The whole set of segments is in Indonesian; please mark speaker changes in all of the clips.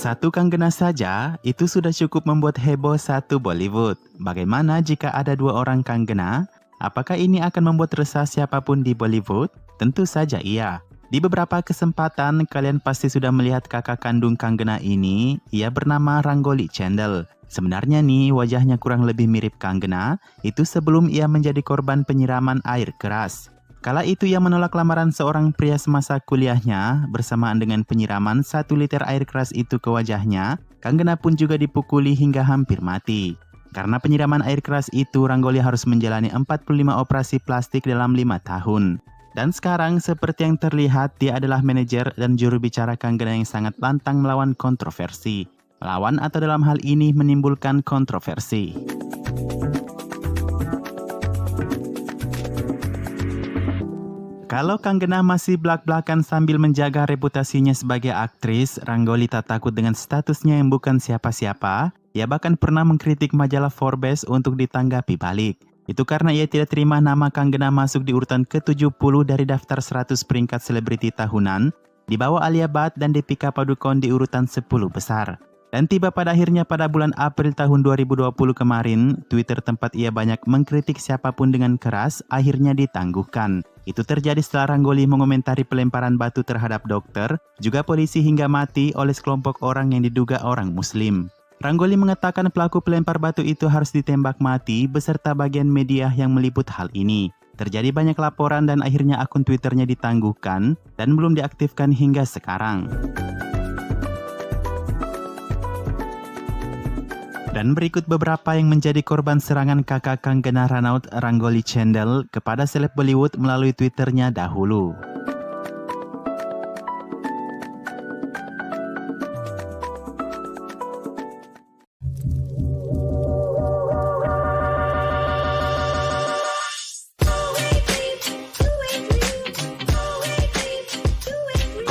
Speaker 1: Satu Kanggena saja, itu sudah cukup membuat heboh satu Bollywood. Bagaimana jika ada dua orang Kanggena? Apakah ini akan membuat resah siapapun di Bollywood? Tentu saja iya. Di beberapa kesempatan, kalian pasti sudah melihat kakak kandung Kanggena ini. Ia bernama Rangoli Chandel. Sebenarnya nih, wajahnya kurang lebih mirip Kanggena, itu sebelum ia menjadi korban penyiraman air keras. Kala itu ia menolak lamaran seorang pria semasa kuliahnya bersamaan dengan penyiraman 1 liter air keras itu ke wajahnya. Kanggena pun juga dipukuli hingga hampir mati. Karena penyiraman air keras itu, Rangoli harus menjalani 45 operasi plastik dalam 5 tahun. Dan sekarang seperti yang terlihat, dia adalah manajer dan juru bicara Kanggena yang sangat lantang melawan kontroversi. Melawan atau dalam hal ini menimbulkan kontroversi. Kalau Kanggena masih belak-belakan sambil menjaga reputasinya sebagai aktris, Rangoli tak takut dengan statusnya yang bukan siapa-siapa. Ia bahkan pernah mengkritik majalah Forbes untuk ditanggapi balik. Itu karena ia tidak terima nama Kanggena masuk di urutan ke-70 dari daftar 100 peringkat selebriti tahunan, di bawah Alia Bhatt dan Deepika Padukone di urutan 10 besar. Dan tiba pada akhirnya pada bulan April tahun 2020 kemarin, Twitter tempat ia banyak mengkritik siapapun dengan keras akhirnya ditangguhkan. Itu terjadi setelah Rangoli mengomentari pelemparan batu terhadap dokter, juga polisi hingga mati oleh sekelompok orang yang diduga orang Muslim. Rangoli mengatakan pelaku pelempar batu itu harus ditembak mati beserta bagian media yang meliput hal ini. Terjadi banyak laporan dan akhirnya akun Twitternya ditangguhkan dan belum diaktifkan hingga sekarang. Dan berikut beberapa yang menjadi korban serangan kakak Kanggena Ranaut Rangoli Chandel kepada seleb Bollywood melalui Twitternya dahulu.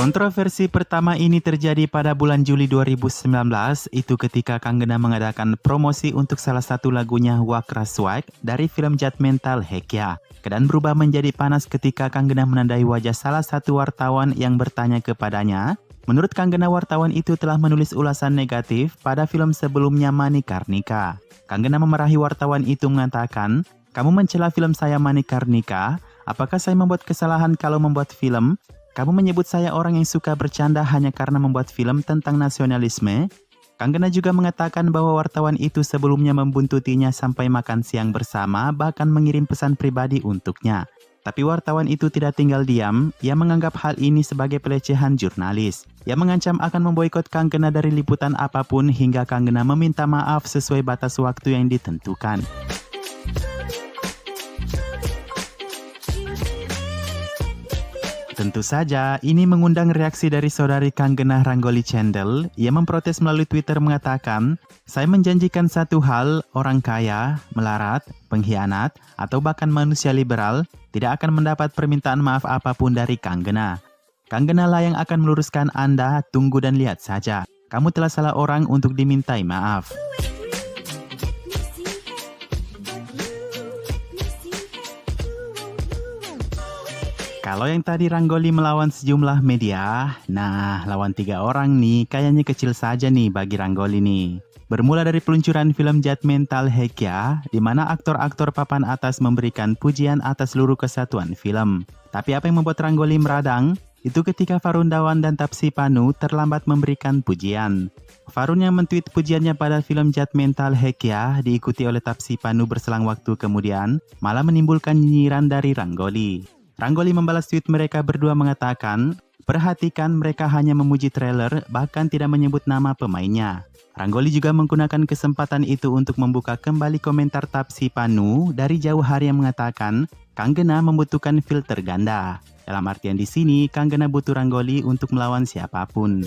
Speaker 1: Kontroversi pertama ini terjadi pada bulan Juli 2019, itu ketika Kanggena mengadakan promosi untuk salah satu lagunya Wakra Swag dari film Judgmental Hekya. Keadaan berubah menjadi panas ketika Kanggena menandai wajah salah satu wartawan yang bertanya kepadanya. Menurut Kanggena, wartawan itu telah menulis ulasan negatif pada film sebelumnya Manikarnika. Kanggena memarahi wartawan itu mengatakan, "Kamu mencela film saya Manikarnika? Apakah saya membuat kesalahan kalau membuat film? Kamu menyebut saya orang yang suka bercanda hanya karena membuat film tentang nasionalisme?" Kanggena juga mengatakan bahwa wartawan itu sebelumnya membuntutinya sampai makan siang bersama, bahkan mengirim pesan pribadi untuknya. Tapi wartawan itu tidak tinggal diam, ia menganggap hal ini sebagai pelecehan jurnalis. Ia mengancam akan memboikot Kanggena dari liputan apapun hingga Kanggena meminta maaf sesuai batas waktu yang ditentukan. Tentu saja, ini mengundang reaksi dari saudari Kanggena Rangoli Chandel. Ia memprotes melalui Twitter mengatakan, "Saya menjanjikan satu hal, orang kaya, melarat, pengkhianat, atau bahkan manusia liberal tidak akan mendapat permintaan maaf apapun dari Kanggena. Kanggena lah yang akan meluruskan Anda, tunggu dan lihat saja. Kamu telah salah orang untuk dimintai maaf." Kalau yang tadi Rangoli melawan sejumlah media, nah lawan 3 orang nih kayaknya kecil saja nih bagi Rangoli nih. Bermula dari peluncuran film Judgmental Hekya, di mana aktor-aktor papan atas memberikan pujian atas seluruh kesatuan film. Tapi apa yang membuat Rangoli meradang? Itu ketika Varun Dhawan dan Taapsee Pannu terlambat memberikan pujian. Varun yang men-tweet pujiannya pada film Judgmental Hekya diikuti oleh Taapsee Pannu berselang waktu kemudian, malah menimbulkan nyinyiran dari Rangoli. Rangoli membalas tweet mereka berdua mengatakan, "Perhatikan mereka hanya memuji trailer, bahkan tidak menyebut nama pemainnya." Rangoli juga menggunakan kesempatan itu untuk membuka kembali komentar Taapsee Pannu dari jauh hari yang mengatakan, Kanggena membutuhkan filter ganda. Dalam artian di sini, Kanggena butuh Rangoli untuk melawan siapapun.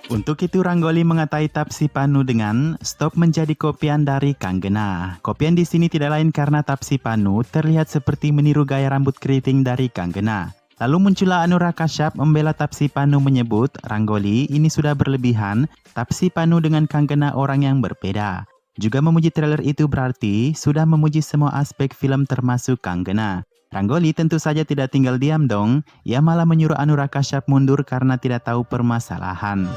Speaker 1: Untuk itu Rangoli mengatai Taapsee Pannu dengan stop menjadi kopian dari Kanggena. Kopian di sini tidak lain karena Taapsee Pannu terlihat seperti meniru gaya rambut keriting dari Kanggena. Lalu muncullah Anurag Kashyap membela Taapsee Pannu menyebut, Rangoli ini sudah berlebihan, Taapsee Pannu dengan Kanggena orang yang berbeda. Juga memuji trailer itu berarti sudah memuji semua aspek film termasuk Kanggena. Ranggoli tentu saja tidak tinggal diam dong, ia malah menyuruh Anura Kashyap mundur karena tidak tahu permasalahan.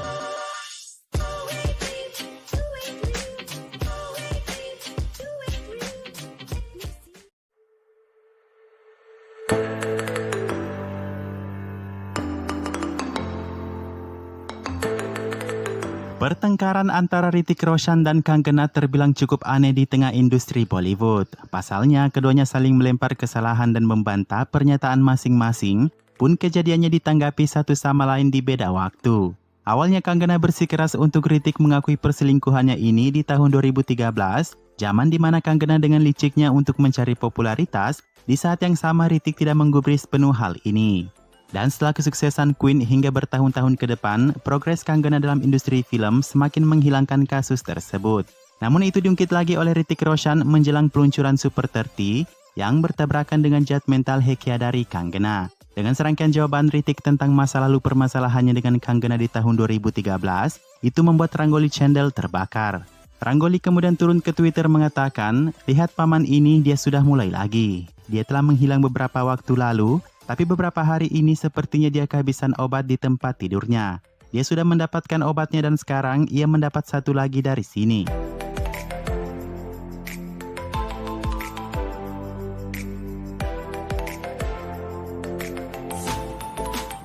Speaker 1: Pertengkaran antara Hrithik Roshan dan Kanggena terbilang cukup aneh di tengah industri Bollywood. Pasalnya, keduanya saling melempar kesalahan dan membantah pernyataan masing-masing, pun kejadiannya ditanggapi satu sama lain di beda waktu. Awalnya Kanggena bersikeras untuk Hrithik mengakui perselingkuhannya ini di tahun 2013, zaman di mana Kanggena dengan liciknya untuk mencari popularitas, di saat yang sama Hrithik tidak menggubris penuh hal ini. Dan setelah kesuksesan Queen hingga bertahun-tahun ke depan, progres Kanggena dalam industri film semakin menghilangkan kasus tersebut. Namun itu diungkit lagi oleh Hrithik Roshan menjelang peluncuran Super 30 yang bertabrakan dengan judgmental Hekya dari Kanggena. Dengan serangkaian jawaban Hrithik tentang masa lalu permasalahannya dengan Kanggena di tahun 2013, itu membuat Ranggoli Channel terbakar. Ranggoli kemudian turun ke Twitter mengatakan, "Lihat paman ini, dia sudah mulai lagi. Dia telah menghilang beberapa waktu lalu, tapi beberapa hari ini sepertinya dia kehabisan obat di tempat tidurnya. Dia sudah mendapatkan obatnya dan sekarang ia mendapat satu lagi dari sini."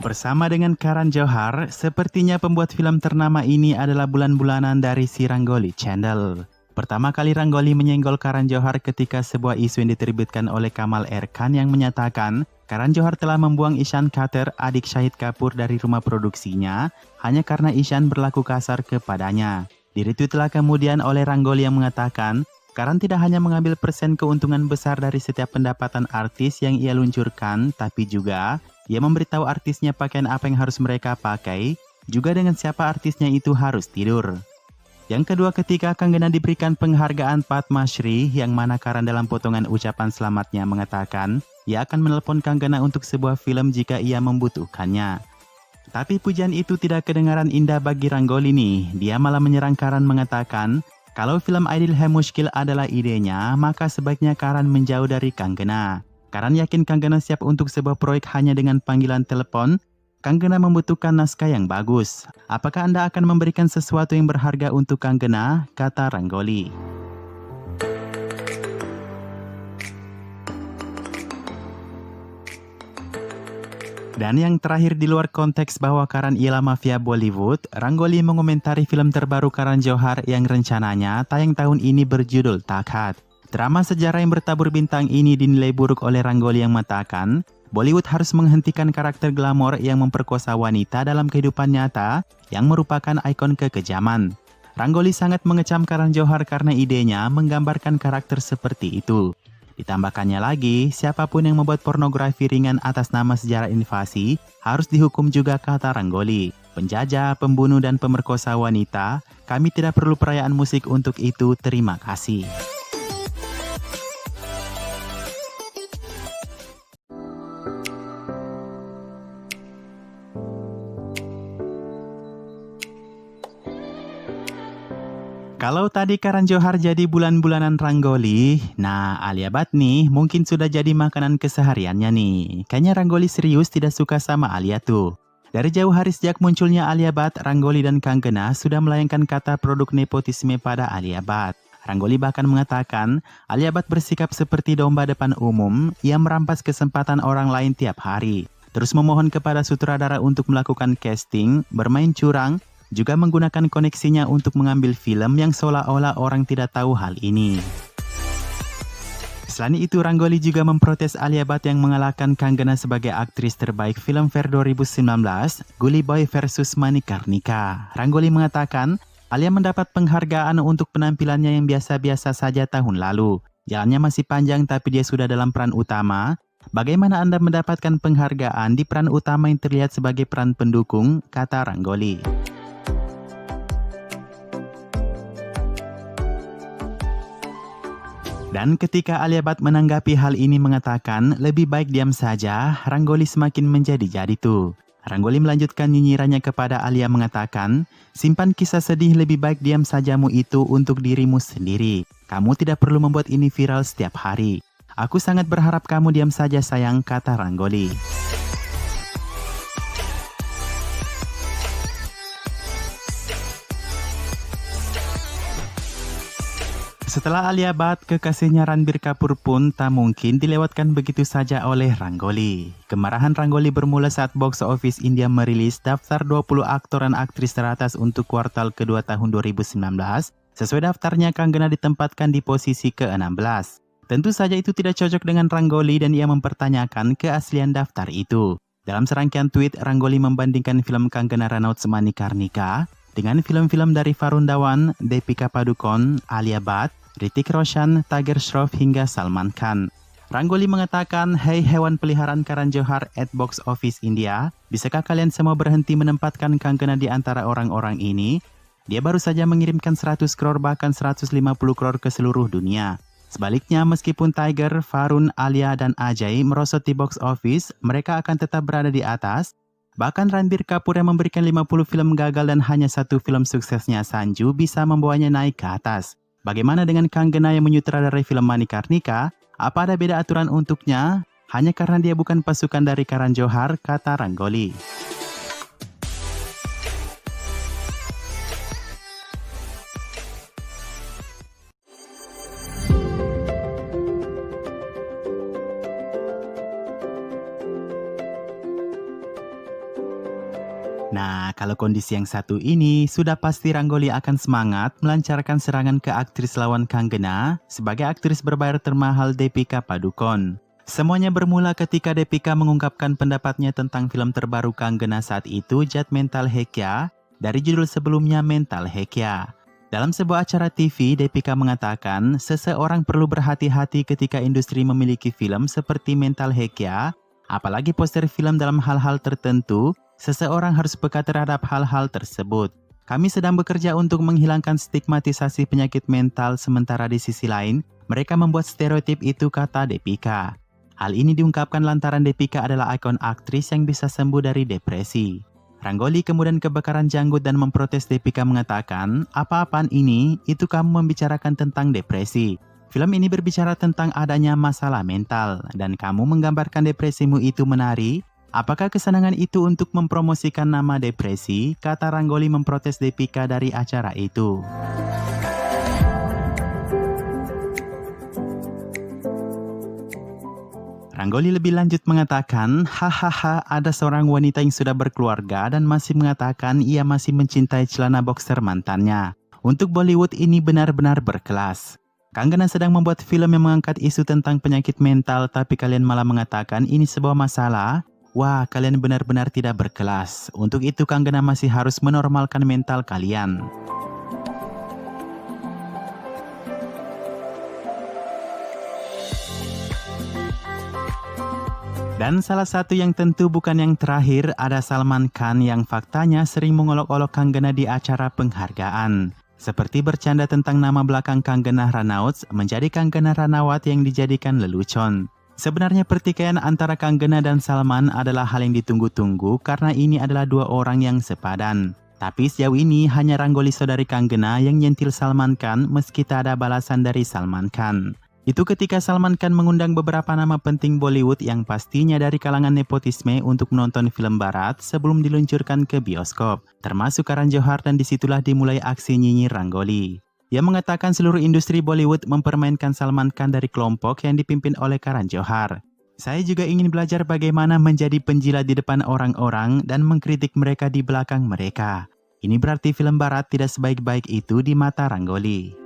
Speaker 1: Bersama dengan Karan Johar, sepertinya pembuat film ternama ini adalah bulan-bulanan dari si Ranggoli Channel. Pertama kali Ranggoli menyenggol Karan Johar ketika sebuah isu yang diterbitkan oleh Kamal Erkan yang menyatakan Karan Johar telah membuang Ishan Khater, adik Shahid Kapoor dari rumah produksinya, hanya karena Ishan berlaku kasar kepadanya. Diretweetlah kemudian oleh Ranggoli yang mengatakan, Karan tidak hanya mengambil persen keuntungan besar dari setiap pendapatan artis yang ia luncurkan, tapi juga ia memberitahu artisnya pakaian apa yang harus mereka pakai, juga dengan siapa artisnya itu harus tidur. Yang kedua, ketika Kanggena diberikan penghargaan Padma Shri, yang mana Karan dalam potongan ucapan selamatnya mengatakan, ia akan menelpon Kanggena untuk sebuah film jika ia membutuhkannya. Tapi pujian itu tidak kedengaran indah bagi Ranggoli nih. Dia malah menyerang Karan mengatakan, kalau film Aidil Hai Mushkil adalah idenya, maka sebaiknya Karan menjauh dari Kanggena. Karan yakin Kanggena siap untuk sebuah proyek hanya dengan panggilan telepon. Kanggena membutuhkan naskah yang bagus. Apakah Anda akan memberikan sesuatu yang berharga untuk Kanggena? Kata Ranggoli. Dan yang terakhir, di luar konteks bahwa Karan ialah mafia Bollywood, Ranggoli mengomentari film terbaru Karan Johar yang rencananya tayang tahun ini berjudul Takhat. Drama sejarah yang bertabur bintang ini dinilai buruk oleh Ranggoli yang mengatakan, Bollywood harus menghentikan karakter glamor yang memperkosa wanita dalam kehidupan nyata yang merupakan ikon kekejaman. Ranggoli sangat mengecam Karan Johar karena idenya menggambarkan karakter seperti itu. Ditambahkannya lagi, siapapun yang membuat pornografi ringan atas nama sejarah invasi harus dihukum juga, kata Ranggoli. Penjajah, pembunuh, dan pemerkosa wanita, kami tidak perlu perayaan musik untuk itu, terima kasih. Kalau tadi Karan Johar jadi bulan-bulanan Ranggoli, nah Alia Bhatt nih mungkin sudah jadi makanan kesehariannya nih. Kayaknya Ranggoli serius tidak suka sama Alia tuh. Dari jauh hari sejak munculnya Alia Bhatt, Ranggoli dan Kanggena sudah melayangkan kata produk nepotisme pada Alia Bhatt. Ranggoli bahkan mengatakan, Alia Bhatt bersikap seperti domba depan umum, ia merampas kesempatan orang lain tiap hari. Terus memohon kepada sutradara untuk melakukan casting, bermain curang, juga menggunakan koneksinya untuk mengambil film yang seolah-olah orang tidak tahu hal ini. Selain itu, Ranggoli juga memprotes Alia Bhatt yang mengalahkan Kanggena sebagai aktris terbaik Filmfare 2019, Gully Boy versus Manikarnika. Ranggoli mengatakan, Alia mendapat penghargaan untuk penampilannya yang biasa-biasa saja tahun lalu. Jalannya masih panjang tapi dia sudah dalam peran utama. Bagaimana Anda mendapatkan penghargaan di peran utama yang terlihat sebagai peran pendukung, kata Ranggoli. Dan ketika Alia Bhatt menanggapi hal ini mengatakan, lebih baik diam saja, Ranggoli semakin menjadi-jadi tuh. Ranggoli melanjutkan nyinyirannya kepada Alia mengatakan, simpan kisah sedih, lebih baik diam sajamu itu untuk dirimu sendiri. Kamu tidak perlu membuat ini viral setiap hari. Aku sangat berharap kamu diam saja sayang, kata Rangoli. Setelah Alia Bhatt, kekasihnya Ranbir Kapoor pun tak mungkin dilewatkan begitu saja oleh Rangoli. Kemarahan Rangoli bermula saat box office India merilis daftar 20 aktor dan aktris teratas untuk kuartal kedua tahun 2019. Sesuai daftarnya, Kanggena ditempatkan di posisi ke-16. Tentu saja itu tidak cocok dengan Rangoli dan ia mempertanyakan keaslian daftar itu. Dalam serangkaian tweet, Rangoli membandingkan film Kanggena Ranaut Manikarnika dengan film-film dari Varun Dhawan, Deepika Padukone, Alia Bhatt, Hrithik Roshan, Tiger Shroff hingga Salman Khan. Rangoli mengatakan, "Hei hewan peliharaan Karan Johar at Box Office India, bisakah kalian semua berhenti menempatkan Kanggena di antara orang-orang ini? Dia baru saja mengirimkan 100 crore bahkan 150 crore ke seluruh dunia. Sebaliknya, meskipun Tiger, Varun, Alia, dan Ajay merosot di box office, mereka akan tetap berada di atas. Bahkan Ranbir Kapoor yang memberikan 50 film gagal dan hanya satu film suksesnya Sanju bisa membawanya naik ke atas. Bagaimana dengan Kanggena yang menyutradarai film Manikarnika? Apa ada beda aturan untuknya? Hanya karena dia bukan pasukan dari Karan Johar, kata Rangoli. Nah, kalau kondisi yang satu ini, sudah pasti Rangoli akan semangat melancarkan serangan ke aktris lawan Kanggena sebagai aktris berbayar termahal Deepika Padukone. Semuanya bermula ketika Deepika mengungkapkan pendapatnya tentang film terbaru Kanggena saat itu, Judgmental Hackya, dari judul sebelumnya Mental Hackya. Dalam sebuah acara TV, Deepika mengatakan, seseorang perlu berhati-hati ketika industri memiliki film seperti Mental Hackya, apalagi poster film dalam hal-hal tertentu. Seseorang harus peka terhadap hal-hal tersebut. Kami sedang bekerja untuk menghilangkan stigmatisasi penyakit mental, sementara di sisi lain, mereka membuat stereotip itu, kata Deepika. Hal ini diungkapkan lantaran Deepika adalah ikon aktris yang bisa sembuh dari depresi. Rangoli kemudian kebakaran janggut dan memprotes Deepika mengatakan, apa-apaan ini, itu kamu membicarakan tentang depresi. Film ini berbicara tentang adanya masalah mental, dan kamu menggambarkan depresimu itu menari. Apakah kesenangan itu untuk mempromosikan nama depresi? Kata Rangoli memprotes Deepika dari acara itu. Rangoli lebih lanjut mengatakan, hahaha, ada seorang wanita yang sudah berkeluarga dan masih mengatakan ia masih mencintai celana boxer mantannya. Untuk Bollywood ini benar-benar berkelas. Kanggena sedang membuat film yang mengangkat isu tentang penyakit mental, tapi kalian malah mengatakan ini sebuah masalah? Wah, kalian benar-benar tidak berkelas. Untuk itu Kanggena masih harus menormalkan mental kalian. Dan salah satu yang tentu bukan yang terakhir, ada Salman Khan yang faktanya sering mengolok-olok Kanggena di acara penghargaan. Seperti bercanda tentang nama belakang Kanggena Ranaut menjadi Kanggena Ranawat yang dijadikan lelucon. Sebenarnya pertikaian antara Kanggena dan Salman adalah hal yang ditunggu-tunggu karena ini adalah dua orang yang sepadan. Tapi sejauh ini hanya Rangoli saudari Kanggena yang nyentil Salman Khan meski tak ada balasan dari Salman Khan. Itu ketika Salman Khan mengundang beberapa nama penting Bollywood yang pastinya dari kalangan nepotisme untuk menonton film barat sebelum diluncurkan ke bioskop, termasuk Karan Johar, dan disitulah dimulai aksi nyinyir Rangoli. Ia mengatakan seluruh industri Bollywood mempermainkan Salman Khan dari kelompok yang dipimpin oleh Karan Johar. Saya juga ingin belajar bagaimana menjadi penjilat di depan orang-orang dan mengkritik mereka di belakang mereka. Ini berarti film barat tidak sebaik-baik itu di mata Rangoli.